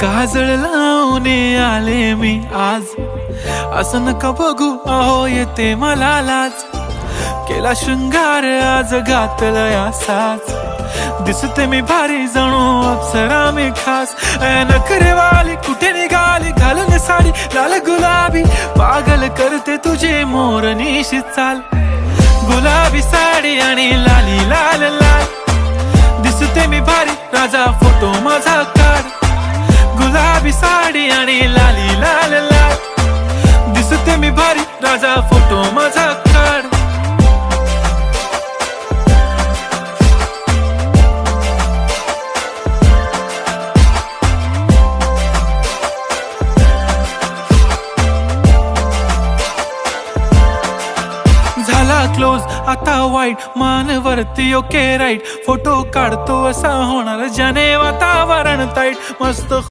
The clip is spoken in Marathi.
काजळ लावून आले मी आज, असं नका बघू अहो येते मला लाज. केला शृंगार आज घातला साज, दिसते मी भारी जणू अप्सरा मी खास. नखरेवाली कुठे निघाली घालून साडी लाल गुलाबी, पागल करते तुझे मोरनीशी चाल. गुलाबी साडी आणि लाली लाल लाल, दिसते मी भारी राजा फोटो माझा काढ. गुलाबी साडी आणि लाली लाल लाल, दिसते मी भारी राजा फोटो माझा काढ. झाला क्लोज आता वाईट, मान वरती ओके राईट. फोटो काढतो असा होणार ज्याने वातावरण ताईट. मस्त